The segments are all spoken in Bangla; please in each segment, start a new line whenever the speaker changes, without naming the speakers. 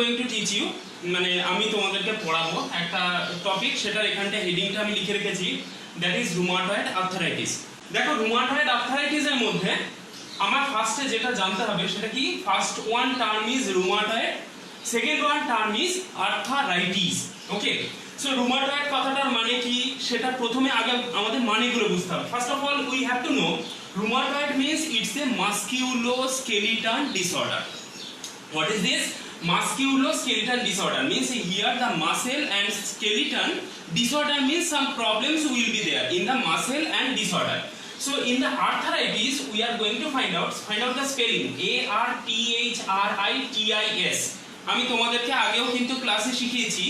গোয়িং টু টিচ ইউ, মানে আমি তোমাদেরকে পড়াবো একটা টপিক, সেটার এখানটা হেডিংটা আমি লিখে রেখেছি, দ্যাট ইজ রুমাটয়েড আর্থারাইটিস। দেখো রুমাটয়েড আর্থারাইটিসের মধ্যে আমার ফার্স্টে যেটা জানতে হবে সেটা কি, first one term is rheumatoid, second one term is arthritis. Okay, so rheumatoid কথাটার মানে কি সেটা প্রথমে আগে আমাদের মানেগুলো বুঝতে হবে। First of all we have to know rheumatoid means it's a musculoskeletal disorder. What is this? Musculoskeletal disorder means here the muscle and skeleton disorder means some problems will be there in the muscle and disorder. So in the arthritis we are going to find out the spelling ARTHRITIS. আমি তোমাদেরকে আগেও কিন্তু ক্লাসে শিখিয়েছি,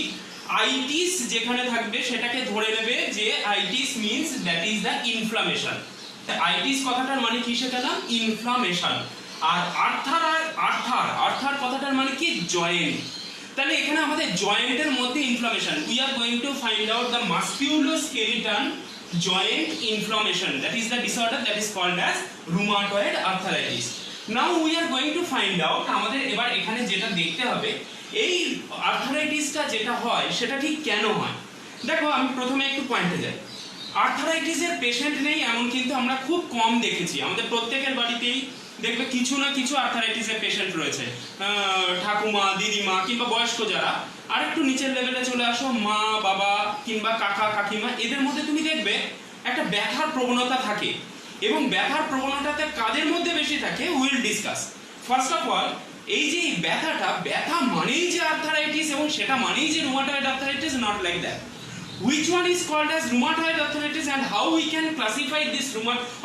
আইটিস যেখানে থাকবে সেটাকে ধরে নেবে যে itis means that is the inflammation. Itis কথাটার মানে কি সেটা না, ইনফ্লামেশন। আর আর্থার কথাটার মানে কি, জয়েন্ট। তাহলে এখানে আমাদের জয়েন্টের মধ্যে inflammation, we are going to find out the musculoskeletal joint inflammation, that is the disorder that is called as rheumatoid arthritis. Now we are going to find out, আমাদের এবার এখানে যেটা দেখতে হবে এই আর্থারাইটিসটা যেটা হয় সেটা ঠিক কেন হয়। দেখো আমি প্রথমে একটু পয়েন্টে যাই। আর্থারাইটিসের পেশেন্ট নেই এমন কিন্তু আমরা খুব কম দেখেছি, আমাদের প্রত্যেকের বাড়িতেই দেখবে কিছু না কিছু আর্থারাইটিসের পেশেন্ট রয়েছে, ঠাকুমা, দিদিমা কিংবা বয়স্ক যারা। আর একটু নিচের লেভেলে চলে আসো, মা, বাবা কিংবা কাকা, কাকিমা, এদের মধ্যে তুমি দেখবে একটা ব্যথার প্রবণতা থাকে। এবং ব্যথার প্রবণতাতে কাদের মধ্যে বেশি থাকে, will discuss. First of all এই যে ব্যথা মানেই যে আর্থারাইটিস এবং সেটা মানেই যে rheumatoid arthritis, not like that. Which one is called as rheumatoid arthritis and how we can classify this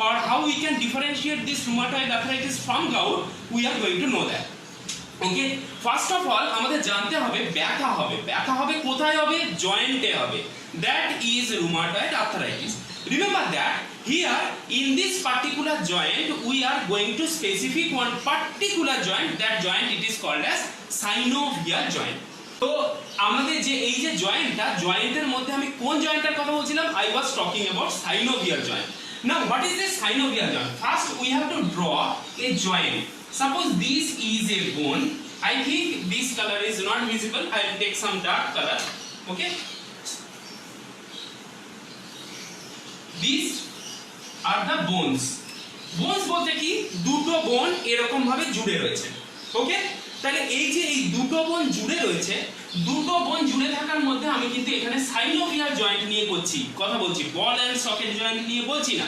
or how we can differentiate this rheumatoid arthritis from gout, we are going to know that. Okay, first of all আমাদের জানতে হবে ব্যথা হবে কোথায় হবে, জয়েন্টে হবে, that is rheumatoid arthritis. Remember that here in this particular joint we are going to specific one particular joint, that joint it is called as synovial joint. তো আমাদের যে এই যে জয়েন্টের মধ্যে আমি কোন জয়েন্টের কথা বলছিলাম, I was talking about synovial joint. Now what is this synovial joint? First we have to draw a joint. Suppose this is a bone. I think this color is not visible. I will take some dark color. Okay, these are the bones বলতে কি, দুটো বোন এরকম ভাবে জুড়ে রয়েছে। ওকে, তাহলে এই যে এই দুটো বোন জুড়ে রয়েছে, দুটো বোন জুড়ে থাকার মধ্যে আমি কিন্তু এখানে সাইনোভিয়াল জয়েন্ট নিয়ে কথা বলছি, বল এন্ড সকেট জয়েন্ট নিয়ে বলছি না।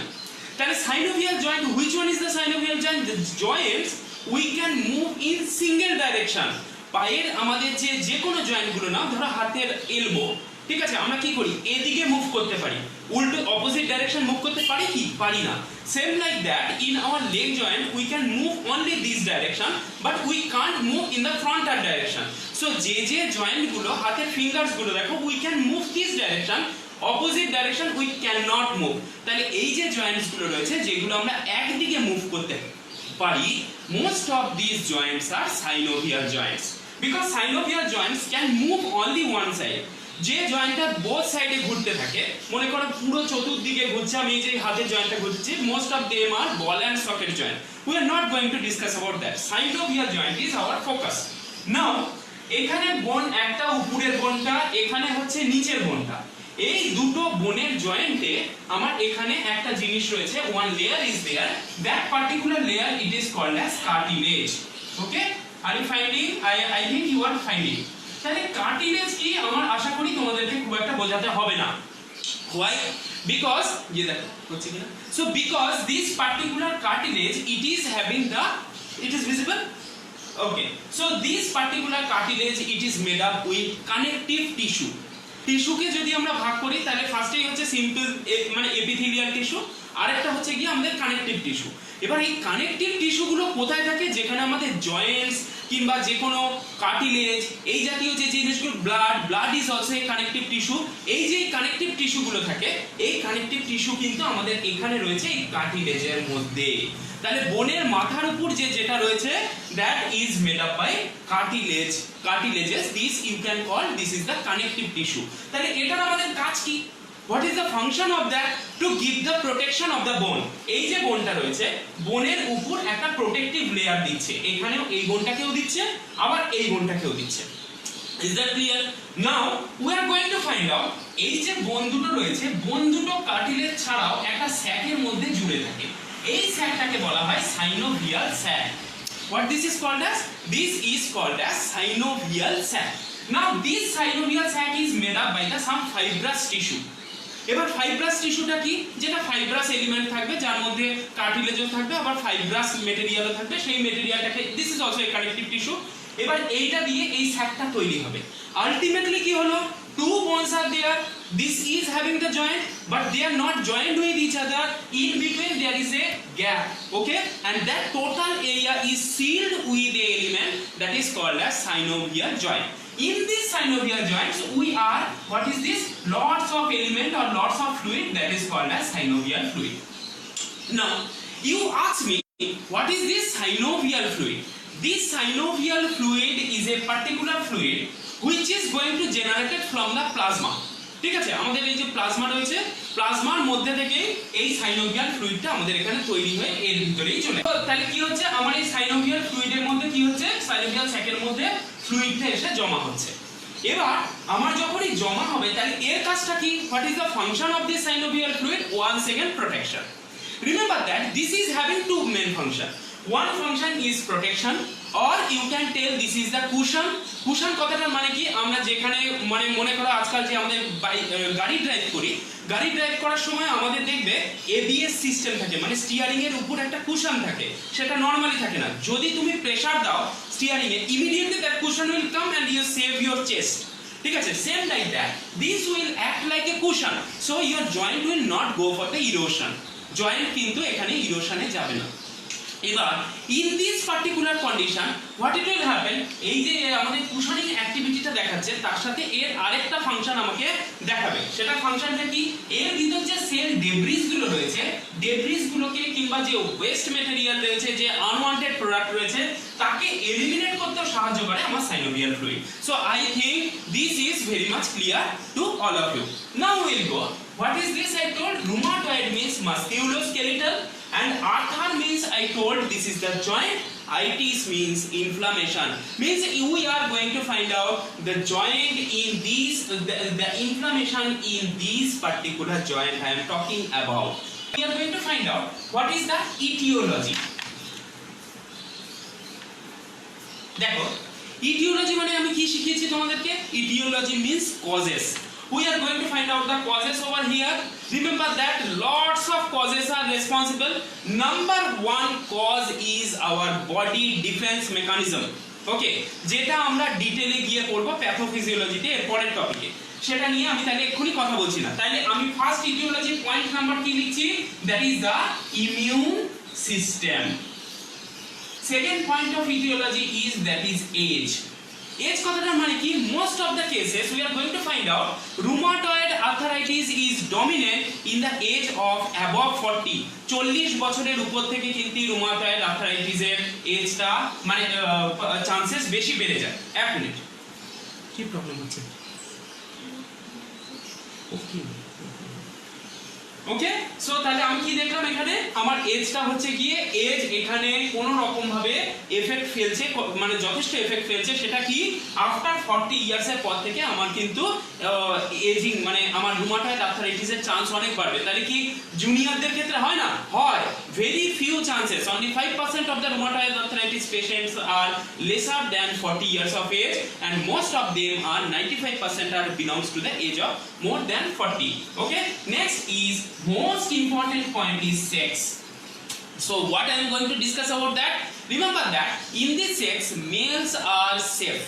তাহলে synovial joint, which one is the synovial joint? The Joints we can move in single direction. পায়ের আমাদের যে কোনো জয়েন্ট গুলো না, ধরো হাতের এলবো, ঠিক আছে, আমরা কি করি, এদিকে মুভ করতে পারি, উল্টো অপোজিট ডাইরেকশন মুভ করতে পারি কি, পারি না। Same like that in our leg joint we can move only this direction but we can't move in the frontal direction. So যে জয়েন্ট গুলো, হাতের ফিঙ্গার্স গুলো দেখো, we can move this direction, opposite direction we can not move. তাহলে এই যে জয়েন্টস গুলো রয়েছে যেগুলো আমরা একদিকে মুভ করতে পারি, মোস্ট অফ দিস জয়েন্টস আর synovial joints, because synovial joints can move only one side. যে জয়েন্টটা বোথ সাইডে ঘুরতে থাকে, মনে করো পুরো চতুর্দিকে ঘুরছে, আমি এই যে হাতের জয়েন্টটা ঘুরছি, most of them are ball and socket joint. We are not going to discuss about that. Synovial joint is our focus. Now এখানে বোন একটা, উপরের বোনটা, এখানে হচ্ছে নিচের বোনটা। এই দুটো বোনের জয়েন্টে আমার এখানে একটা জিনিস রয়েছে, one layer is there, that particular layer it is called as cartilage. Okay, are you finding? I think you are finding. তাহলে কার্টিলেজ কি, আমার আশা করি তোমাদেরকে খুব একটা বোঝাতে হবে না। Why? Because ये देखो হচ্ছে কিনা, so because this particular cartilage it is visible. Okay, so this particular cartilage it is made up with connective tissue. টিস্যুকে যদি আমরা ভাগ করি তাহলে ফার্স্টেই হচ্ছে সিম্পল মানে এপিথেলিয়াল টিস্যু, আরেকটা হচ্ছে কি আমাদের কানেকটিভ টিস্যু। এবার এই কানেকটিভ টিস্যুগুলো কোথায় থাকে, যেখানে আমাদের জয়েন্টস কিংবা যে কোনো কার্টিলেজ এই জাতীয় যে জিনিসগুলো, blood is also a connective tissue. এই যে কানেকটিভ টিস্যুগুলো থাকে, এই কানেকটিভ টিস্যু কিন্তু আমাদের এখানে রয়েছে এই কার্টিলেজের মধ্যে। তাহলে বোনের মাথার উপর যেটা রয়েছে, that is made up by cartilages. This you can call, this is the connective tissue. তাহলে এটার আমাদের কাজ কি? What is the function of that? To give the protection of the bone. এই যে বোনটা রয়েছে, বোনের উপর একটা প্রোটেক্টিভ লেয়ার দিচ্ছে, এখানেও এই বোনটাকেও দিচ্ছে, আবার এই বোনটাকেও দিচ্ছে। Is that clear? Now we are going to find out এই যে বোন দুটো রয়েছে, বোন দুটো কার্টিলেজ ছাড়াও একটা স্যাকের মধ্যে জুড়ে থাকে। এই স্যাকটাকে বলা হয় synovial sac. What this is called as? This is called as synovial sac. Now this synovial sac is made up by the some fibrous tissue. এবার ফাইব্রাস টিস্যুটা কি? যেটা ফাইব্রাস এলিমেন্ট থাকবে, যার মধ্যে কার্টিলেজও থাকবে, আবার ফাইব্রাস মেটেরিয়ালও থাকবে। সেই মেটেরিয়ালটাকে this is also a connective tissue. এবার এইটা দিয়ে এই স্যাকটা তৈরি হবে। আলটিমেটলি কি হলো? Two bones are there. This is having the joint, but they are not joined with each other. In between there is a gap. Okay, and that total area is sealed with the element that is called as synovial joint. In this synovial joints, we are, what is this? Lots of element or lots of fluid that is called as synovial fluid. Now, you ask me, what is this synovial fluid? This synovial fluid is a particular fluid which is going to generated from the plasma. ঠিক আছে, আমাদের এই যে প্লাজমা রয়েছে, প্লাজমার মধ্যে থেকে এই সাইনোভিয়াল ফ্লুইডটা আমাদের এখানে তৈরি হয়ে এর ভিতরেই চলে। তাহলে কি হচ্ছে, আমার এই সাইনোভিয়াল ফ্লুইডের মধ্যে কি হচ্ছে, সাইনোভিয়াল স্যাকের মধ্যে ফ্লুইডটা এসে জমা হচ্ছে। এবার আমার যখন এই জমা হবে, তাহলে এর কাজটা কি? What is the function of this synovial fluid? One second protection. Remember that this is having two main functions. One function is protection, or you can tell this is the cushion. Cushion কথাটার মানে কি? আমরা যেখানে মানে মনে করো আজকাল যে আমাদের গাড়ি ড্রাইভ করি, গাড়ি ড্রাইভ করার সময় আমাদের দেখবে ABS সিস্টেম থাকে, মানে স্টিয়ারিং এর উপর একটা কুশন থাকে, সেটা নরমালি থাকে না। যদি তুমি প্রেসার দাও স্টিয়ারিং এ, immediately that cushion will come and you save your chest. ঠিক আছে, same like that this will act like a cushion, so your joint will not go for the erosion. Joint কিন্তু এখানে ইরোশনে যাবে না। এবার in this particular condition what it will happen, এই যে আমাদের কুশনিং অ্যাক্টিভিটিটা দেখাচ্ছে, তার সাথে এর আরেকটা ফাংশন আমাকে দেখাবে। সেটা ফাংশনটা কি? এর ভিতর যে সেল ডেব্রিস গুলো রয়েছে, ডেব্রিস গুলোকে কিংবা যে ওয়েস্ট ম্যাটেরিয়াল রয়েছে, যে আনওয়ান্টেড প্রোডাক্ট রয়েছে, তাকে এলিমিনেট করতে সাহায্য করে আমার synovial fluid. So I think this is very much clear to all of you. Now will go, what is this? I told rheumatoid means musculoskeletal, and arthar means I told this is the joint, itis means inflammation, means we are going to find out the joint in these the inflammation in these particular joint I am talking about. We are going to find out what is the etiology. দেখো, etiology মানে আমি কি শিখিয়েছি তোমাদেরকে? Etiology means causes. We are going to find out the causes over here. Remember that lots of causes are responsible. Number one cause is our body defense mechanism. Okay, যেটা আমরা ডিটেইলে গিয়ে পড়ব প্যাথোফিজিওলজিতে এর পরের টপিকে, সেটা নিয়ে আমি তাহলে এক্ষুনি কথা বলছি না। তাহলে আমি ফার্স্ট ইটিওলজি পয়েন্ট নাম্বার কি লিখছি? That is the immune system. Second point of etiology is that is age. Age কথাটার মানে কি? Most of the cases we are going to find out rheumatoid arthritis is dominant in the age of above 40। 40 বছরের উপর থেকে কিন্তু রুমাটয়েড আর্থারাইটিসের এজটা মানে চান্সেস বেশি বেড়ে যায়। এক মিনিট, কি প্রবলেম হচ্ছে? ওকে ওকে, সো তাহলে আমি কি দেখলাম এখানে? আমার এজটা হচ্ছে গিয়ে এজ এখানে কোন রকম ভাবে এফেক্ট ফেলছে, মানে যথেষ্ট এফেক্ট ফেলছে। সেটা কি? আফটার 40 ইয়ার্স এর পর থেকে আমার কিন্তু এজিং মানে আমার রুমাটয়েড আর্থারাইটিসের চান্স অনেক বাড়বে। তাহলে কি জুনিয়রদের ক্ষেত্রে হয় না? হয়। Very few chances, only 5% of the rheumatoid arthritis patients are lesser than 40 years of age, and most of them are 95% are belongs to the age of more than 40. Okay, next is most important point is sex. So what I am going to discuss about that? Remember that in this sex males are safe.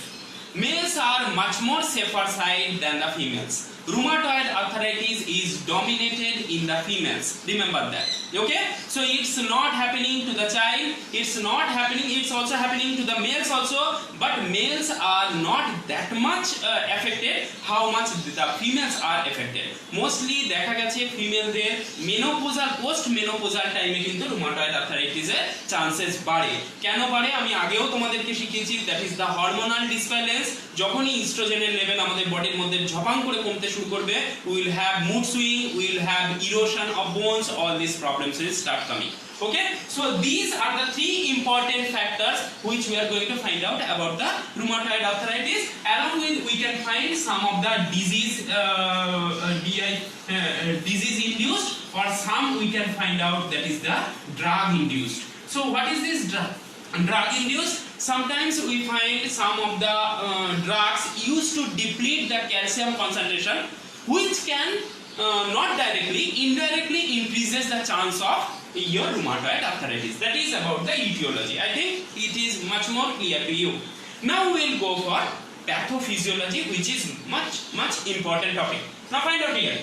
Males are much more safer side than the females. Rheumatoid arthritis is dominated in the females. Remember that. Okay, so it's not happening to the child, it's not happening, it's also happening to the males also, but males are not that much affected how much the females are affected. Mostly দেখা গেছে ফিমেলদের মেনোপোজাল পোস্ট মেনোপোজাল টাইমে কিন্তু রুমাটয়েড আর্থারাইটিসের চান্সেস বাড়ে। কেন বাড়ে আমি আগেও তোমাদেরকে শিখিয়েছি, that is the hormonal disbalance. যখনই ইস্ট্রোজেনের লেভেল আমাদের বডির মধ্যে ঝপাং করে কমতে শুরু করবে, we will have mood swing, we will have erosion of bones, all these problems will start coming. Okay, so these are the three important factors which we are going to find out about the rheumatoid arthritis. Along with find some of the disease induced, or some we can find out that is the drug induced. So what is this drug induced? Sometimes we find some of the drugs used to deplete the calcium concentration, which can not directly, indirectly increases the chance of your rheumatoid arthritis. That is about the etiology. I think it is much more clear to you. Now we will go for pathophysiology, which is much important topic. Now find out here.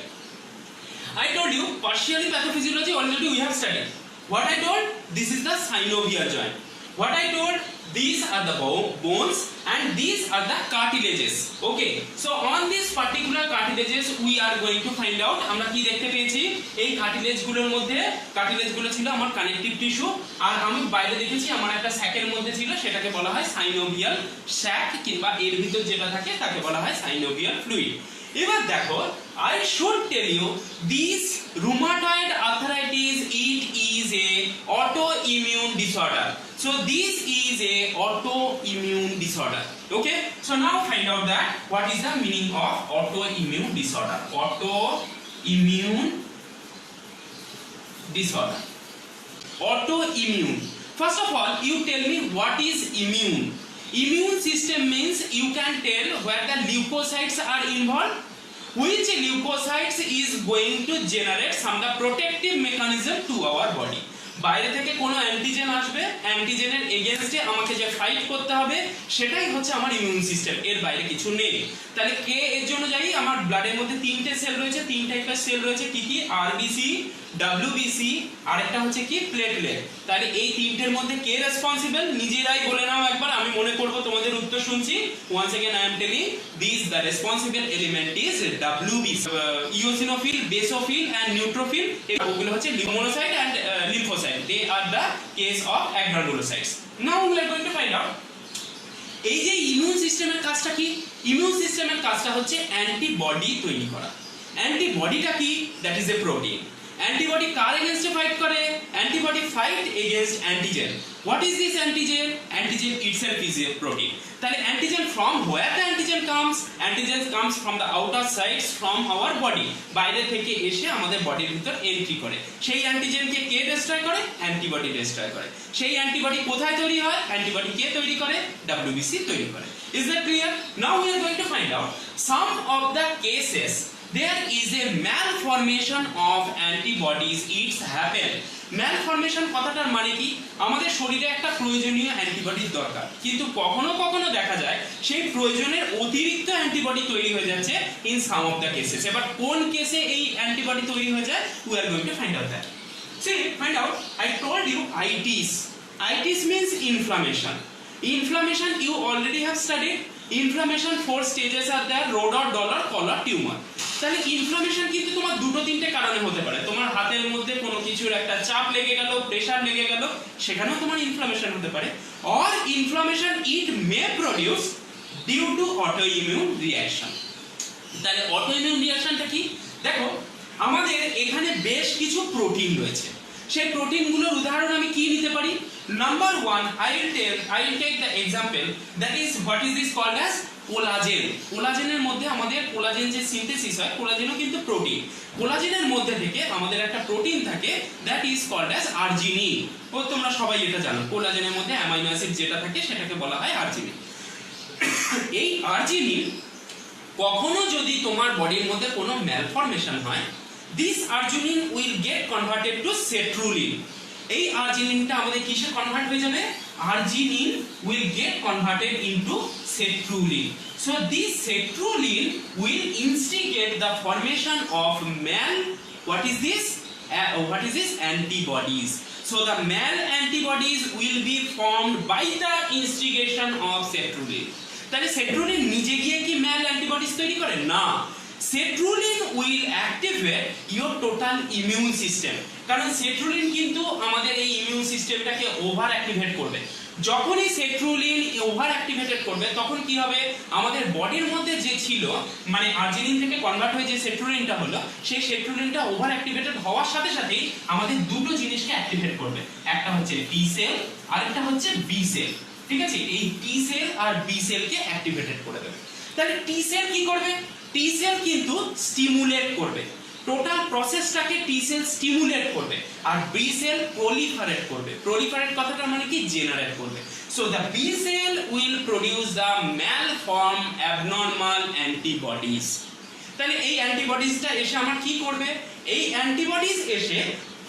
I told you partially pathophysiology already we have studied. What I told, this is the synovial joint. What I told, these are the bones and these are the cartilages. Okay, so on this particular cartilages we are going to find out আমরা কি দেখতে পেয়েছি, এই cartilage গুলোর মধ্যে cartilage গুলো ছিল আমার কানেকটিভ টিস্যু, আর আমি বাইরে দেখেছি আমার একটা স্যাকের মধ্যে ছিল, সেটাকে বলা হয় সাইনোভিয়াল স্যাক, কিংবা এর ভিতর যেটা থাকে তাকে বলা হয় সাইনোভিয়াল ফ্লুইড। এবার দেখো, I should tell you this rheumatoid arthritis, it is a autoimmune disorder. So this is a autoimmune disorder. Okay, so now find out that what is the meaning of autoimmune disorder. Autoimmune disorder. Autoimmune. First of all, you tell me what is immune. Immune system means you can tell where the leukocytes are involved, which leukocytes is going to generate some the protective mechanism to our body. বাইরে থেকে কোনো অ্যান্টিজেন আসবে, অ্যান্টিজেনের এগেইনস্টে আমাকে যে ফাইট করতে হবে সেটাই হচ্ছে আমার ইমিউন সিস্টেম, এর বাইরে কিছু নেই। তাহলে কে এর জন্য যাই, আমার ব্লাডের মধ্যে তিনটে সেল রয়েছে, তিন টাইপের সেল রয়েছে, কি কি, আরবিসি, ডাব্লিউবিসি, আরেকটা হচ্ছে কি প্লেটলেট। তাহলে এই তিনটের মধ্যে কে রেসপন্সিবল, নিজেরাই বলে নাও একবার, আমি মনে করব তোমাদের উত্তর শুনছি। Once again I am telling this the responsible element is WBC, eosinophil, basophil and neutrophil, এগুলো হচ্ছে monocyte and lymphocyte, they are the case of agranulocytes. Now we are going to find out এই যে ইমিউন সিস্টেমের কাজটা কি। ইমিউন সিস্টেমের কাজটা হচ্ছে অ্যান্টিবডি তৈরি করা। অ্যান্টিবডিটা কি, that is a protein. Antibody কার এগেইনস্টে ফাইট করে, antibody fight against antigen. What is this antigen, antigen itself is a protein. তাহলে antigen from where the antigen comes, antigen comes from the outer sides from our body, বাইরে থেকে এসে আমাদের বডির ভিতর এন্ট্রি করে। সেই অ্যান্টিজেনকে কে ডিস্ট্রয় করে, অ্যান্টিবডি ডিস্ট্রয় করে। সেই অ্যান্টিবডি কোথায় তৈরি হয়, অ্যান্টিবডি কে তৈরি করে, ডাব্লিউবিসি তৈরি করে। Is that clear? Now we are going to find out some of the cases there is a malformation of antibodies, it's happen. malformation কথাটার মানে কি, আমাদের শরীরে একটা প্রয়োজনীয় অ্যান্টিবডির দরকার, কিন্তু কখনো কখনো দেখা যায় সেই প্রয়োজনের অতিরিক্ত অ্যান্টিবডি তৈরি হয়ে যাচ্ছে in some of the cases. এবার কোন কেসে এই অ্যান্টিবডি তৈরি হয়ে যায়, we are going to find out that. See, find out, I told you itis. Itis means inflammation. Inflammation you already have studied. Inflammation 4 stages are there, rhodor, dolor, collar, tumor. তাহলে ইনফ্লামেশন কিন্তু তোমার দুটো তিনটে কারণে হতে পারে। তোমার হাতের মধ্যে কোনো কিছুর একটা চাপ লেগে গেল, প্রেসার লেগে গেল, সেখানেও তোমার ইনফ্লামেশন হতে পারে। Or inflammation it may produce due to autoimmune reaction. তাহলে অটোইমিউন রিঅ্যাকশনটা কি, দেখো আমাদের এখানে বেশ কিছু প্রোটিন রয়েছে। সেই প্রোটিনগুলোর উদাহরণ আমি কি নিতে পারি, number 1 I will take the example, that is what is this called as collagen. কোলাজেনের মধ্যে আমাদের কোলাজেন যে সিনথেসিস হয়, কোলাজেনও কিন্তু প্রোটিন। কোলাজেনের মধ্যে থেকে আমাদের একটা প্রোটিন থাকে, that is called as arginine. ও তোমরা সবাই এটা জানো, কোলাজেনের মধ্যে অ্যামাইনো অ্যাসিড যেটা থাকে সেটাকে বলা হয় আর্জিনিন। এই আর্জিনিন কখনো যদি তোমার বডির মধ্যে কোনো ম্যালফরমেশন হয়, this arginine will get converted to citrulline. এই আর্জিনিনটা আমাদের কিসে কনভার্ট হয়ে যাবে, arginine will get converted into sertraline. So this sertraline will instigate the formation of what is this antibodies. So the antibodies will be formed by the instigation of sertraline. তাহলে sertraline নিজে গিয়ে কি antibodies তৈরি করে না, sertraline will activate your total immune system, কারণ sertraline কিন্তু আমাদের এই ইমিউন সিস্টেমটাকে ওভার অ্যাক্টিভেট করবে। যখনই sertraline ওভার অ্যাক্টিভেটেড করবে তখন কি হবে, আমাদের বডির মধ্যে যে ছিল মানে আর্জিনিন থেকে কনভার্ট হয়ে যে sertralineটা হলো, সেই sertralineটা ওভার অ্যাক্টিভেটেড হওয়ার সাথে সাথেই আমাদের দুটো জিনিসকে অ্যাক্টিভেট করবে, একটা হচ্ছে টি সেল আর একটা হচ্ছে বি সেল। ঠিক আছে, এই টি সেল আর বি সেলকে অ্যাক্টিভেটেড করে দেবে। তাহলে টি সেল কি করবে? টি সেল কিন্তু স্টিমুলেট করবে, টোটাল প্রসেসটাকে টি সেল স্টিমুলেট করবে, আর বি সেল প্রলিফারেট করবে। প্রলিফারেট কথাটা মানে কি? জেনারেট করবে। So the B cell will produce the malform abnormal antibodies. তাহলে এই অ্যান্টিবডিজটা এসে আমার কি করবে? এই অ্যান্টিবডিজ এসে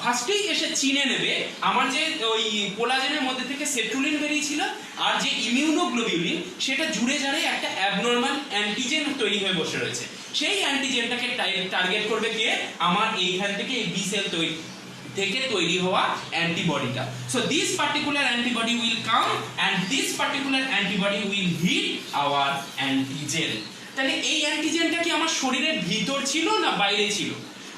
ফার্স্টেই এসে চিনে নেবে আমার যে ওই কোলাজেনের মধ্যে থেকে সেট্রুলিন বেরিয়েছিল আর যে ইমিউনোগ্লোবিউলিন, সেটা জুড়ে জারে একটা অ্যাবনর্মাল অ্যান্টিজেন তৈরি হয়ে বসে রয়েছে। সেই অ্যান্টিজেনটাকে টার্গেট করবে কে? আমার এইখান থেকে এই বি সেল থেকে তৈরি হওয়া অ্যান্টিবডিটা। So this particular antibody will come and this particular antibody will hit our antigen. তাহলে এই অ্যান্টিজেনটা কি আমার শরীরের ভিতর ছিল না বাইরে ছিল?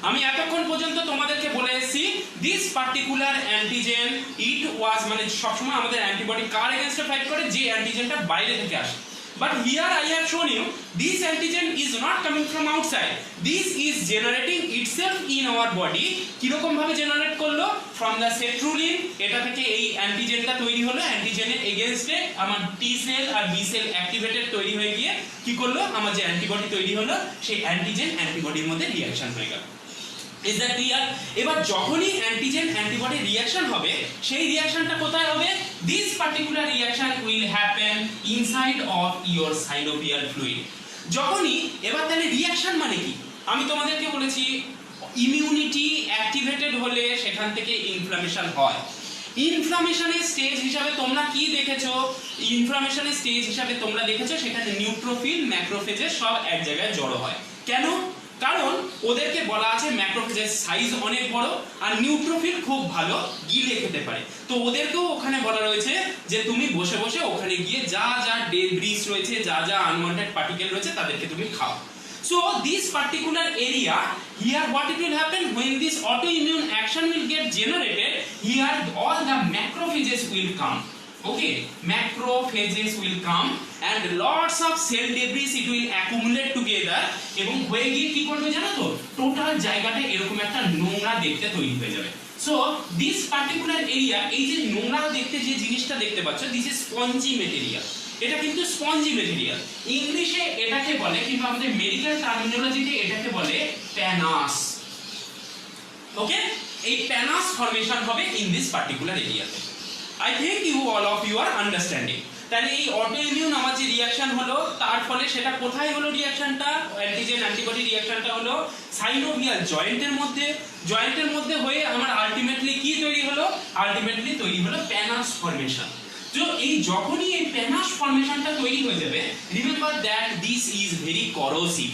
আমি এতক্ষণ পর্যন্ত তোমাদেরকে বলে এসেছি দিস পার্টিকুলার অ্যান্টিজেন ইট ওয়াজ, মানে সবসময় আমাদের অ্যান্টিবডি কার এগেইনস্টে ফাইট করে? যে অ্যান্টিজেনটা বাইরে থেকে আসে। But here I have shown you this antigen is not coming from outside. This is generating itself in our body. কিরকম ভাবে জেনারেট করলো? From the sertraline, এটা থেকে এই অ্যান্টিজেনটা তৈরি হলো, অ্যান্টিজেনের এগেইনস্টে আমার টি সেল আর বি সেল অ্যাক্টিভেটেড তৈরি হয়ে গিয়ে কি করলো? আমার যে অ্যান্টিবডি তৈরি হলো সেই অ্যান্টিজেন অ্যান্টিবডির মধ্যে রিঅ্যাকশন হয়ে গেল। Is that clear? এবার যখনই অ্যান্টিজেন অ্যান্টিবডি রিঅ্যাকশন হবে, সেই রিঅ্যাকশনটা কোথায় হবে? This particular reaction will happen inside of your synovial fluid. যখনই, এবার তাহলে রিঅ্যাকশন মানে কি? আমি তোমাদেরকে বলেছি ইমিউনিটি অ্যাক্টিভেটেড হলে সেখান থেকে ইনফ্লামেশন হয়। ইনফ্লামেশনের স্টেজ হিসাবে তোমরা কি দেখেছো? ইনফ্লামেশনের স্টেজ হিসাবে তোমরা দেখেছো সেখানে নিউট্রোফিল ম্যাক্রোফেজের সব এক জায়গায় জড়ো হয়। কেন? কারণ ওদেরকে বলা আছে ম্যাক্রোফেজের সাইজ অনেক বড় আর নিউট্রোফিল খুব ভালো গিলে খেতে পারে, তো ওদেরকেও ওখানে বলা রয়েছে যে তুমি বসে বসে ওখানে গিয়ে যা যা ডেব্রিস রয়েছে, যা যা আনওয়ান্টেড পার্টিকেল রয়েছে তাদেরকে তুমি খাও। So this particular area here, what it will happen when this autoimmune action will get generated, here all the macrophages will come. Okay, macrophages will come and lots of cell debris it will accumulate together এবং হয়ে গিয়ে কি করবে জানো তো? টোটাল জায়গাটা এরকম একটা নোংরা দেখতে তৈরি হয়ে যাবে। সো দিস পার্টিকুলার এরিয়া, এই যে নোংরা দেখতে যে জিনিসটা দেখতে পাচ্ছ, দিস ইজ স্পঞ্জি ম্যাটেরিয়াল। এটা কিন্তু স্পঞ্জি ম্যাটেরিয়াল। ইংলিশে এটাকে বলে, কিন্তু আমাদের মেডিকেল টার্মিনোলজিতে এটাকে বলে প্যানাস। ওকে, এই প্যানাস ফর্মেশন হবে ইন দিস পার্টিকুলার এরিয়াতে। I think you all of you are understanding. তাহলে এই অটোইমিউন আমার যে রিঅ্যাকশন হলো তার ফলে সেটা কোথায় হলো? রিঅ্যাকশনটা অ্যান্টিজেন অ্যান্টিবডি রিঅ্যাকশনটা হলো সাইনোভিয়াল জয়েন্টের মধ্যে। জয়েন্টের মধ্যে হয়ে আমার আলটিমেটলি কি তৈরি হলো? আলটিমেটলি তৈরি হলো প্যানাস ফর্মেশন। তো এই যখনই এই প্যানাস ফর্মেশনটা তৈরি হয়ে যাবে, remember that this is very corrosive.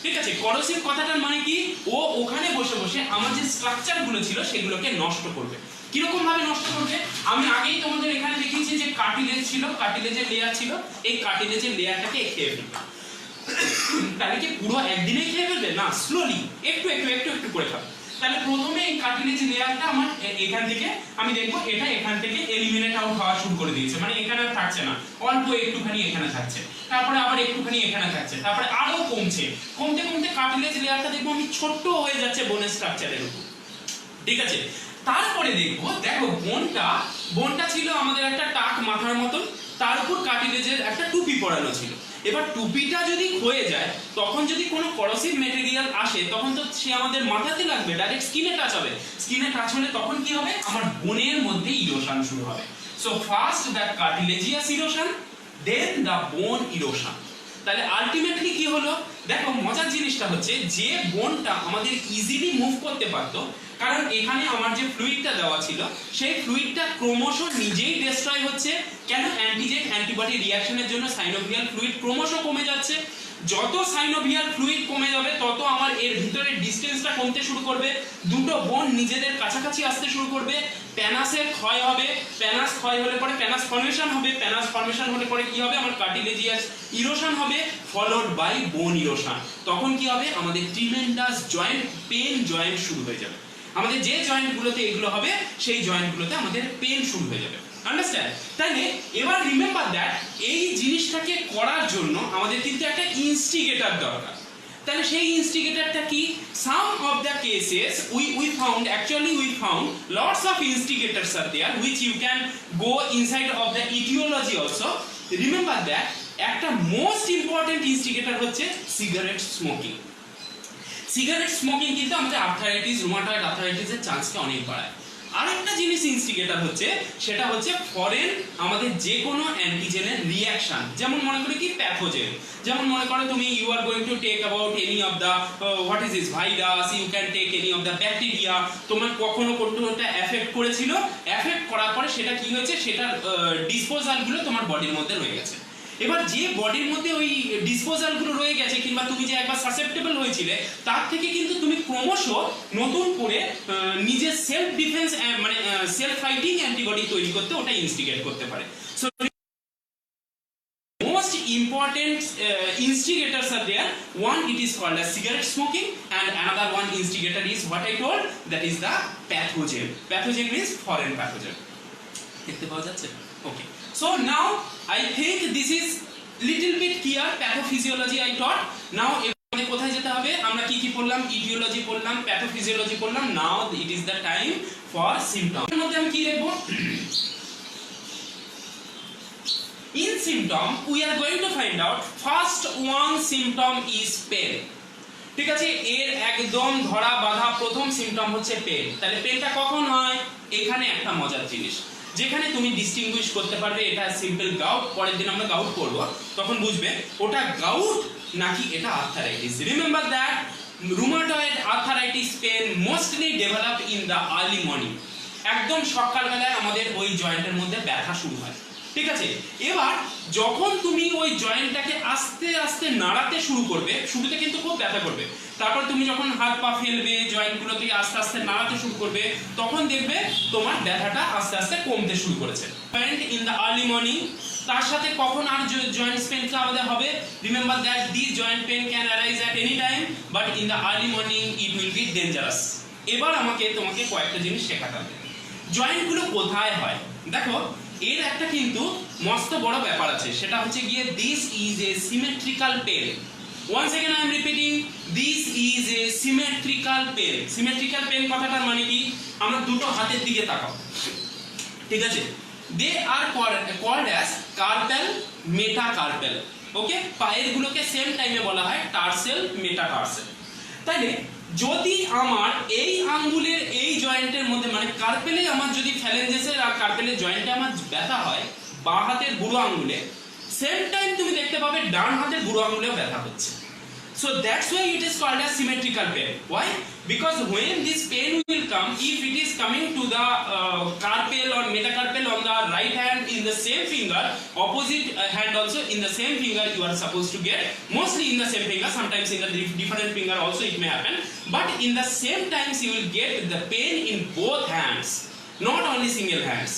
ঠিক আছে, করোসিভ কথাটার মানে কি? ও ওখানে বসে বসে আমার যে স্ট্রাকচার গুলো ছিল সেগুলোকে নষ্ট করবে। কিরকম ভাবে নষ্ট করবে? আমি আগেই তোমাদের এখানে দেখিয়েছি যে কার্টিলেজ ছিল, কার্টিলেজের লেয়ার ছিল, এই কার্টিলেজের লেয়ারটাকে খেয়ে ফেলবে। তাহলে কি পুরো একদিনেই খেয়ে ফেলবে? না, স্লোলি একটু একটু একটু একটু করে খাবে। তাহলে প্রথমে এই কার্টিলেজ লেয়ারটা আমার এখান থেকে আমি দেখবো এটা এখান থেকে এলিমিনেট আউট হওয়া শুরু করে দিয়েছে, মানে এখানে আর থাকছে না, অল্প একটুখানি এখানে থাকছে, তারপরে আবার একটুখানি এখানে থাকছে, তারপরে আরো কমছে, কমতে কমতে কার্টিলেজ লেয়ারটা দেখবো আমি ছোট্ট হয়ে যাচ্ছে বোনের স্ট্রাকচারের উপর। ঠিক আছে, তারপরে দেখবো, দেখো বোনটা ছিল আমাদের একটা টাক মাথার মতন, তার উপর কার্টিলেজের একটা টুপি পরানো ছিল। এবার টুপিটা যদি ক্ষয়ে যায়, তখন যদি কোনো করোসিভ মেটেরিয়াল আসে, তখন তো সে আমাদের মাথাতে লাগবে, ডাইরেক্ট স্কিনে টাচ হবে। স্কিনে টাচ হলে তখন কি হবে? আমার বোনের মধ্যে ইরোশন শুরু হবে। So first the cartilaginous erosion, then the bone erosion. তাহলে আলটিমেটলি কি হলো? দেখো মজার জিনিসটা হচ্ছে যে বোনটা আমাদের ইজিলি মুভ করতে পারতো, কারণ এখানে আমার যে ফ্লুইডটা দেওয়া ছিল সেই ফ্লুইডটা ক্রমশ নিজেই ডিস্ট্রয় হচ্ছে। কেন? অ্যান্টিজেন অ্যান্টিবডি রিঅ্যাকশনের জন্য সাইনোভিয়াল ফ্লুইড ক্রমশ কমে যাচ্ছে। যত সাইনোভিয়াল ফ্লুইড কমে যাবে তত আমার এর ভিতরে ডিসটেন্সটা কমতে শুরু করবে, দুটো বোন নিজেদের কাছাকাছি আসতে শুরু করবে, প্যানাসের ক্ষয় হবে, প্যানাস ক্ষয় হলে পরে প্যানাস ফর্মেশন হবে, প্যানাস ফর্মেশন হলে পরে কি হবে? আমার কার্টিলেজিয়াস ইরোশন হবে, ফলোড বাই বোন ইরোশন। তখন কি হবে? আমাদের ট্রিমেন্ডাস জয়েন্ট পেন জয়েন্ট শুরু হয়ে যাবে। আমাদের যে জয়েন্টগুলোতে এগুলো হবে সেই জয়েন্টগুলোতে আমাদের পেন শুরু হয়ে যাবে। আন্ডারস্ট্যান্ড? তাহলে এবার রিমেম্বার দ্যাট এই জিনিসটাকে করার জন্য আমাদের কিন্তু একটা ইনস্টিগেটর দরকার। তাহলে সেই ইনস্টিগেটরটা কি? Some of the cases we found lots of instigators are there which you can go inside of the etiology also. Remember that একটা মোস্ট ইম্পর্টেন্ট ইনস্টিগেটর হচ্ছে সিগারেট স্মোকিং। সিগারেট স্মোকিং কিন্তু আমাদের আর্থারাইটিস, রুমাটয়েড আর্থারাইটিসের চান্সকে অনেক বাড়ায়। আরেকটা জিনিস ইনস্টিগেটর হচ্ছে, সেটা হচ্ছে ফরেন আমাদের যে কোনো অ্যান্টিজেনের রিঅ্যাকশন। যেমন মনে করি কি প্যাথোজেন, যেমন মনে করো তুমি you are going to take about any of the what is this virus, you can take any of the bacteria. তোমার কখনো ওটা এফেক্ট করেছিল, এফেক্ট করার পরে সেটা কি হয়েছে, সেটার ডিসপোজালগুলো তোমার বডির মধ্যে রয়ে গেছে। এবার যে বডির মধ্যে ওই ডিসপোজালগুলো রয়ে গেছে, কিংবা তুমি যে একবার সাসেপ্টেবল হয়েছিলে, তার থেকে কিন্তু তুমি ক্রমশ নতুন করে নিজের সেলফ ডিফেন্স মানে সেলফ ফাইটিং অ্যান্টিবডি তৈরি করতে ওটা ইনস্টিগেট করতে পারে। So most important instigators are there. One, it is called as cigarette smoking, and another one instigator is what I told, that is the pathogen. Pathogen means foreign pathogen. দেখতে পাওয়া যাচ্ছে? Okay. So now I think this is little bit clear. Pathophysiology I taught. Now এবারে কোথায় যেতে হবে? আমরা কি কি পড়লাম? ইটিওলজি পড়লাম, প্যাথোফিজিওলজি পড়লাম। Now it is the time for symptoms. এর মধ্যে আমি কি দেখব? In symptom we are going to find out first one symptom is pain. ঠিক আছে, এর একদম ধরা বাঁধা প্রথম সিম্পটম হচ্ছে পেন। তাহলে পেনটা কখন হয়? এখানে একটা মজার জিনিস, যেখানে তুমি ডিস্টিংগুইশ করতে পারবে এটা সিম্পল গাউট, পরের দিন আমরা গাউট করব, তখন বুঝবে ওটা গাউট নাকি এটা arthritis. Remember that rheumatoid arthritis pain mostly develop in the early morning. একদম সকালবেলায় আমাদের ওই জয়েন্টের মধ্যে ব্যথা শুরু হয়। ঠিক আছে, এবার যখন তুমি ওই জয়েন্টটাকে আস্তে আস্তে নাড়াতে শুরু করবে, শুরুতে কিন্তু খুব ব্যথা করবে, তারপর তুমি যখন হাত পা ফেলবে, জয়েন্টগুলোকে আস্তে আস্তে নাড়াতে শুরু করবে, তখন দেখবে তোমার ব্যথাটা আস্তে আস্তে কমতে শুরু করেছে। Joint in the early morning, তার সাথে কখন আর জয়েন্ট পেনটা আমাদের হবে? Remember that this joint pain can arise at any time, but in the early morning it will be dangerous. এবার তোমাকে কয়েকটা জিনিস শেখাতে হবে। জয়েন্টগুলো কোথায় হয়? দেখো, এর একটা কিন্তু মস্ত বড় ব্যাপার আছে, সেটা হচ্ছে গিয়ে this is a symmetrical pain. Once again I am repeating, this is a symmetrical pain. Symmetrical pain কথাটার মানে কি? আমরা দুটো হাতের দিকে তাকাও, ঠিক আছে? দে আর কল্ড অ্যাজ কার্পেল, মেটাকার্পেল। ওকে, পায়ের গুলোকে সেম টাইমে বলা হয় টার্সেল, মেটাটার্সেল। তাইলে যদি আমার এই আঙ্গুলের এই জয়েন্টের মধ্যে মানে কার্পেলে আমার যদি ফ্যালেঞ্জেসের আর কার্পেলের জয়েন্টে আমার ব্যথা হয় বাঁ হাতের বুড়ো আঙ্গুলে, সেম টাইম তুমি দেখতে পাবে ডান হাতের বুড়ো আঙ্গুলেও ব্যথা হচ্ছে। So that's why it is called as symmetrical pain. Why? Because when this pain will come, if it is coming to the carpal or metacarpal on the right hand in the same finger, opposite hand also in the same finger you are supposed to get, mostly in the same finger, sometimes in the different finger also it may happen, but in the same times you will get the pain in both hands, not only single hands.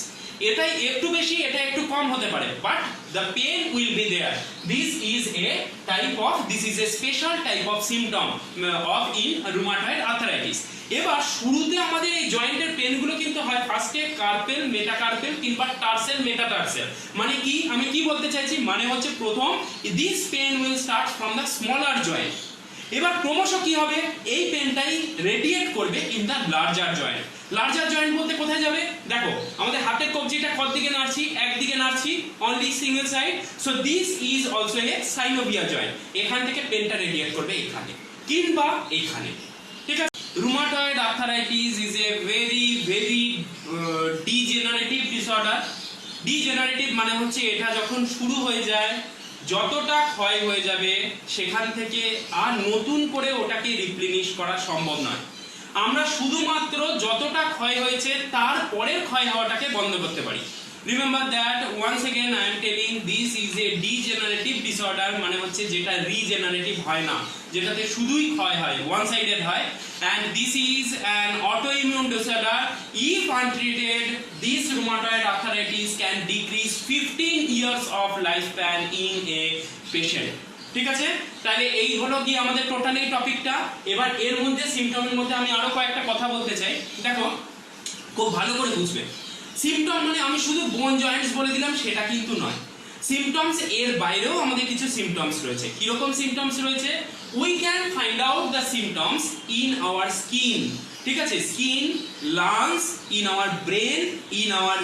এটাই একটু বেশি, এটা একটু কম হতে পারে, but the pain will be there. This is a special type of symptom of in rheumatoid arthritis. এবার শুরুতে আমাদের এই জয়েন্টের পেনগুলো কিন্তু হয় ফার্স্টে কার্পেল, মেটাকার্পেল কিংবা টার্সেল, মেটাটার্সেল। মানে কি আমি কি বলতে চাইছি? মানে হচ্ছে প্রথম this pain will start from the smaller joint. এবার ক্রমশ কি হবে? এই পেনটাই রেডিয়েট করবে in the larger joint. Larger joint বলতে কোথায় যাবে? দেখো, আমাদের হাতের কবজিটা কত দিকে নাড়ছি? একদিকে নাড়ছি, only single side. So this is also a synovial joint. এখান থেকে পেনটা রেডিয়েট করবে এখানে কিংবা এখানে। ঠিক আছে, rheumatoid arthritis is a very degenerative disorder. Degenerative মানে হচ্ছে এটা যখন শুরু হয়ে যায়, যতটা ক্ষয় হয়ে যাবে সেখান থেকে আর নতুন করে ওটাকে রিপ্লেনিশ করা সম্ভব নয়। আমরা শুধুমাত্র যতটা ক্ষয় হয়েছে তার পরের ক্ষয় হওয়াটাকে বন্ধ করতে পারি। Remember that once again I am telling this is a degenerative disorder, মানে হচ্ছে যেটা রিজেনারেটিভ হয় না, যেটাতে শুধুই ক্ষয় হয়, ওয়ান সাইডেড হয়। and this is an autoimmune disorder. If untreated, this rheumatoid arthritis can decrease 15 years of lifespan in a patient. ঠিক আছে, তাহলে এই হলো কি আমাদের টোটাল এই টপিকটা। এবার এর মধ্যে সিম্পটমের মধ্যে আমি আরো কয়েকটা কথা বলতে চাই। দেখো, খুব ভালো করে বুঝবে, সিম্পটম মানে আমি শুধু বোন জয়েন্টস বলে দিলাম সেটা কিন্তু নয়। সিমটমস এর বাইরেও আমাদের কিছু সিমটমস রয়েছে। কি রকম সিমটমস রয়েছে? We can find out the symptoms in our skin, ঠিক আছে, skin, lungs, in our brain, in our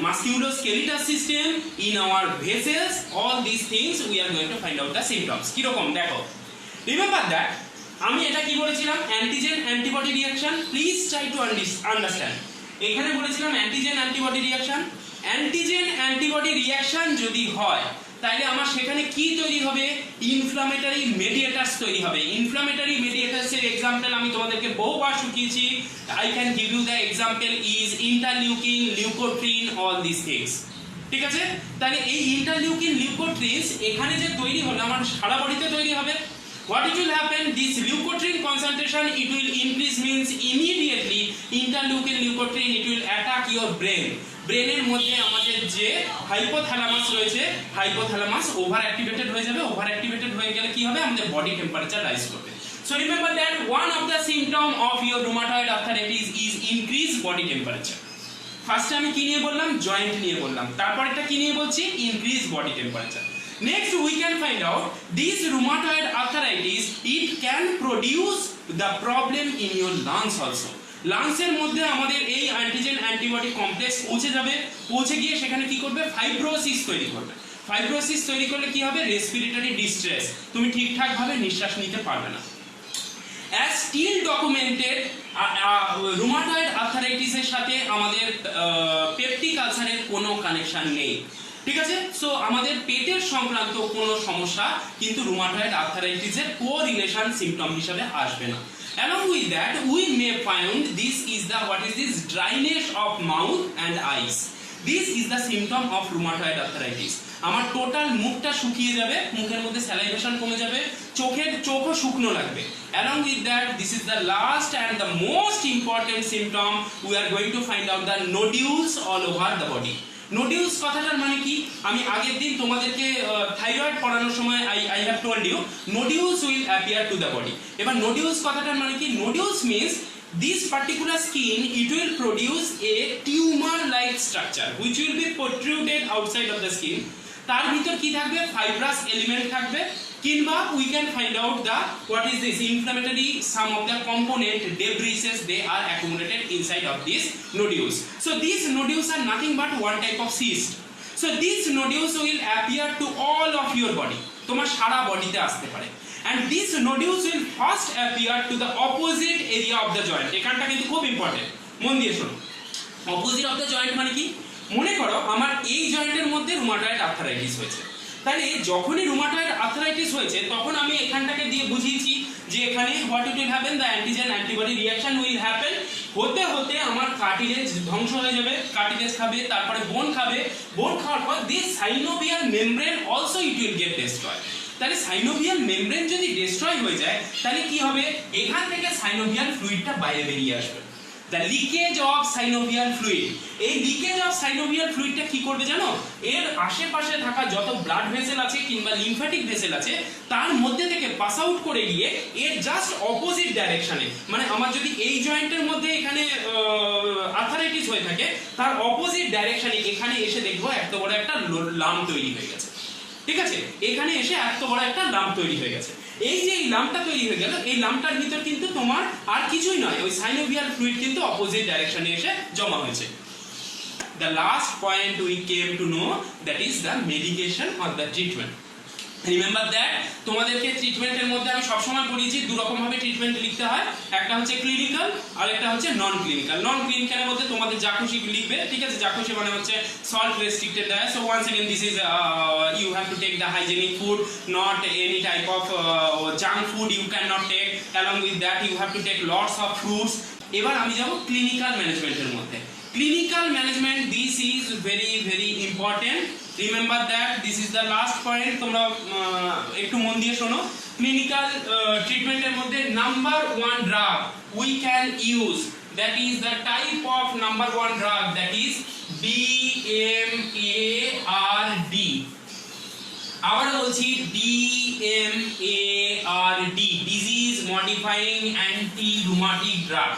musculoskeletal system, in our vessels, all this things we are going to find out the symptoms. কি রকম দেখো, রিমেম্বার দ্যাট আমি এটা কি বলেছিলাম, antigen antibody reaction. Please try to understand. এখানে বলেছিলাম antigen antibody reaction. Antigen antibody reaction যদি হয় তাহলে আমার সেখানে কি তৈরি হবে? ইনফ্লামেটরি মেডিয়েটারস তৈরি হবে। ইনফ্লামেটরি মেডিয়েটারস এর এক্সাম্পল আমি তোমাদেরকে বহুবার শিখিয়েছি। I can give you the example is interleukin, leukotriene, all this things. ঠিক আছে, তাহলে এই ইন্টারলিউকিন, লিউকোট্রিনস এখানে যে তৈরি হলো আমার সারা বডিতে তৈরি হবে। What it will happen? This leukotriene concentration it will increase, means immediately interleukin leukotriene it will attack your brain. ব্রেনের মধ্যে আমাদের যে হাইপোথ্যালামাস রয়েছে, হাইপোথ্যালামাস ওভার অ্যাক্টিভেটেড হয়ে যাবে। ওভার অ্যাক্টিভেটেড হয়ে গেলে কি হবে? আমাদের বডি টেম্পারেচার রাইজ করবে। So remember that one of the symptom of your rheumatoid arthritis is increased body temperature. ফার্স্টে আমি কি নিয়ে বললাম? জয়েন্ট নিয়ে বললাম। তারপর এটা কি নিয়ে বলছি? Increase body temperature. Next we can find out this rheumatoid arthritis it can produce the problem in your lungs also. Lungs এর মধ্যে আমাদের এই অ্যান্টিজেন অ্যান্টিবডি কমপ্লেক্স পৌঁছে যাবে। পৌঁছে গিয়ে সেখানে কি করবে? ফাইব্রোসিস তৈরি করবে। ফাইব্রোসিস তৈরি করলে কি হবে? রেসপিরেটরি ডিস্ট্রেস, তুমি ঠিকঠাক ভাবে নিঃশ্বাস নিতে পারবে না। As still documented, rheumatoid arthritis এর সাথে আমাদের পেপটিক আলসারের কোনো কানেকশন নেই। ঠিক আছে, সো আমাদের পেটের সংক্রান্ত কোনো সমস্যা কিন্তু রুমাটয়েড আর্থারাইটিসের কোরিলেশন সিম্পটম হিসেবে আসবে না। Along with that, we may find this is the dryness of mouth and eyes. This is the symptom of rheumatoid arthritis. আমার টোটাল মুখটা শুকিয়ে যাবে, মুখের মধ্যে স্যালাইভেশন কমে যাবে, চোখও শুকনো লাগবে। Along with that, this is the last and the most important symptom. We are going to find out the nodules all over the body. Nodules কথাটার মানে কি? আমি আগের দিন তোমাদেরকে থাইরয়েড পড়ানোর সময় I have told you nodules will appear to the body. এবার নোডিউলস কথাটার মানে কি? Nodules means this particular skin it will produce a tumor like structure which will be protruded outside of the skin. তার ভিতর কি থাকবে? ফাইব্রাস এলিমেন্ট থাকবে, কিংবা we can find out the what is this inflammatory, some of the component debris they are accumulated inside of these nodules. So these nodules are nothing but one type of cyst. So these nodules will appear to all of your body, তোমার সারা বডিতে আসতে পারে। And these nodules will first appear to the opposite area of the joint. এখানটা কিন্তু খুব ইম্পর্টেন্ট, মন দিয়ে শোনো। অপোজিট অফ দ্য জয়েন্ট মানে কি? মনে করো আমার এই জয়েন্টের মধ্যে রুমাটয়েড আর্থারাইটিস হয়েছে, তাহলে যখনই রুমাটয়েড আর্থারাইটিস হয়েছে তখন আমি এখানটাকে দিয়ে বুঝিয়েছি যে এখানে what will happen, the antigen antibody reaction will happen. হতে হতে আমার কার্টিলেজ ধ্বংস হয়ে যাবে, কার্টিলেজ খাবে, তারপরে বোন খাবে, বোন খাওয়ার পর this synovial membrane also it will get destroy. তাহলে সাইনোভিয়াল মেমব্রেন যদি ডেস্ট্রয় হয়ে যায় তাহলে কি হবে? এখান থেকে সাইনোভিয়াল ফ্লুইডটা বাইরে বেরিয়ে আসবে। The leakage of synovial fluid, এই লিকেজ অফ সাইনোভিয়াল ফ্লুইডটা কি করবে জানো? এর আশেপাশে থাকা যত ব্লাড ভেসেল আছে কিংবা লিম্ফ্যাটিক ভেসেল আছে তার মধ্যে থেকে পাস আউট করে গিয়ে এর জাস্ট অপোজিট ডাইরেকশনে, মানে আমার যদি এই জয়েন্টের মধ্যে এখানে আর্থারাইটিস হয়ে থাকে তার অপোজিট ডাইরেকশনে এখানে এসে দেখবো এত বড় একটা লাম্প তৈরি হয়ে গেছে। ঠিক আছে, এখানে এসে এত বড় একটা লাম্প তৈরি হয়ে গেছে। এই যে এই লাম্পটা তৈরি হয়ে গেল, এই লাম্পটার ভিতর কিন্তু তোমার আর কিছুই নয়, ওই সাইনোভিয়াল ফ্লুইড কিন্তু অপোজিট ডাইরেকশনে এসে জমা হয়েছে। The last point we came to know, that is the medication or the treatment. Remember that তোমাদেরকে ট্রিটমেন্টের মধ্যে আমি সবসময় বলেছি দু রকম ভাবে ট্রিটমেন্ট লিখতে হয়, একটা হচ্ছে ক্লিনিক্যাল আর একটা হচ্ছে নন ক্লিনিক্যাল। নন ক্লিনিক্যালের মধ্যে তোমাদের যা খুশি লিখবে, ঠিক আছে, যা খুশি মানে হচ্ছে salt restricted diet. So once again this is you have to take the hygienic food, not any type of junk food you can not take. Along with that you have to take lots of fruits. এবার আমি যাব ক্লিনিক্যাল ম্যানেজমেন্টের মধ্যে। Clinical management, this is very very important. Remember that this is the last point. তোমরা একটু মন দিয়ে শোনো। Clinical treatment এর মধ্যে number one drug we can use, that is the type of number one drug, that is DMARD. আবার বলছি DMARD, disease modifying anti rheumatic drug.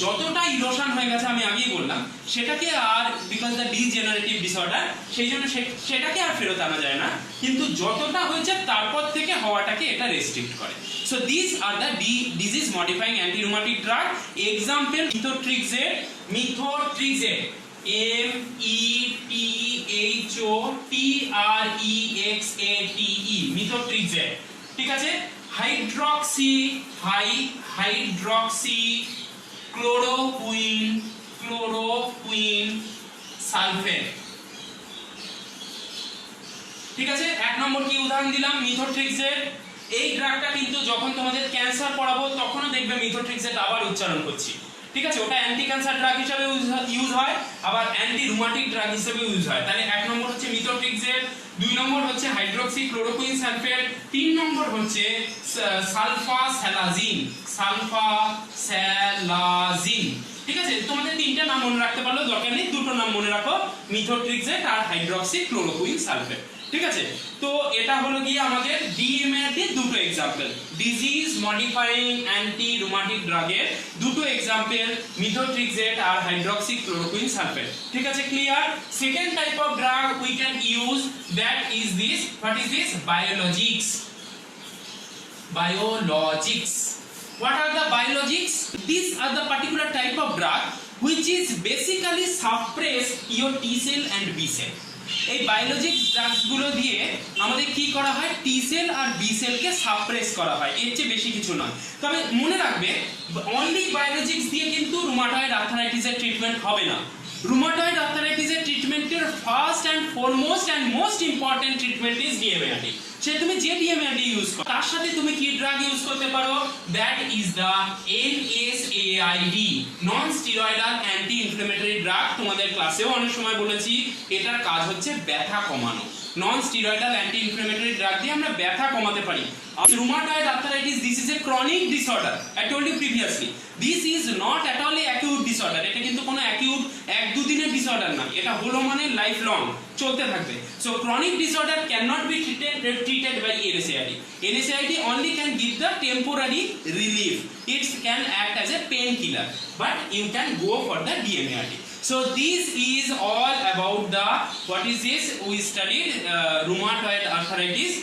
যতটা ইরোশন হয়ে গেছে আমি আগেই বললাম সেটাকে আর বিকজ দ্য ডিজেনারেটিভ ডিসঅর্ডার সেই জন্য সেটাকে আর ফেরত আনা যায় না, কিন্তু যতটা হয়েছে তারপর থেকে হওয়াটাকে এটা রেস্ট্রিক্ট করে। So this are the disease modifying anti rheumatic drug. Example methotrexate, methotrexate METHOTREXATE methotrexate, ঠিক আছে। হাইড্রক্সি ক্লোরোকুইন সালফেট, ঠিক আছে। এক নম্বর কি উদাহরণ দিলাম, মিথোট্রিক্সেট। এই ড্রাগটা কিন্তু যখন তোমাদের ক্যান্সার পড়াবো তখনও দেখবে মিথোট্রিক্সেট আবার উচ্চারণ করছি, ঠিক আছে। ওটা অ্যান্টি ক্যান্সার ড্রাগ হিসেবে ইউজ হয়, আবার অ্যান্টি রুমাটিক ড্রাগ হিসেবে ইউজ হয়। তাহলে এক নম্বর হচ্ছে মিথোট্রিক্সেট, দুই নম্বর হচ্ছে হাইড্রক্সি ক্লোরোকুইন সালফেট, তিন নম্বর হচ্ছে সালফাস্যালাজিন, ঠিক আছে। তোমাদের তিনটা নাম মনে রাখতে পারলেও দরকার নেই, দুটো নাম মনে রাখো, মিথোট্রিক্সেট আর হাইড্রক্সি ক্লোরোকুইন সালফেট, ঠিক আছে। তো এটা হলো গিয়ে আমাদের ডিএমএর দুটো এক্সাম্পল, ডিজিজ মডিফাইং অ্যান্টি রুমাটিক ড্রাগের দুটো এক্সাম্পল, মিথোট্রিক্সেট আর হাইড্রক্সি ক্লোরোকুইন সালফেট, ঠিক আছে। Clear. Second type of drug we can use, that is this, what is this, biologics. What are the biologics? These are the particular type of drug which is basically suppress your T cell and B cell. এই বায়োলজিক ড্রাগস গুলো দিয়ে আমাদের কি করা হয়, টি সেল আর বি সেলকে সাপ্রেস করা হয়, এর চেয়ে বেশি কিছু নয়। তবে মনে রাখবে অনলি বায়োলজিক্স দিয়ে কিন্তু রুমাটয়েড আর্থ্রাইটিসের ট্রিটমেন্ট হবে না। রুমাটয়েড আর্থ্রাইটিসের ট্রিটমেন্টের first and foremost and most important treatment is DMART. সে তুমি যে ডিএমএআরটি ইউজ করো তার সাথে তুমি কি ড্রাগ ইউজ করতে পারো, that is the NSAID, non steroidal anti inflammatory drug. তোমাদের ক্লাসেও অনেক সময় বলেছি এটার কাজ হচ্ছে ব্যথা কমানো। Non steroidal anti inflammatory drug দিয়ে আমরা ব্যথা কমাতে পারি। Rheumatoid arthritis, this is a chronic disorder. I told you previously. This is not at all a acute disorder. এটা কিন্তু কোনো acute এক দু দিনের ডিসঅর্ডার না, এটা হলো মানে লাইফ লং চলতে থাকবে। So chronic disorder cannot be treated by NSAID. NSAID only can give the temporary relief. It can act as a painkiller, but you can go for the DMARD. So this is all about the, what is this, we studied rheumatoid arthritis.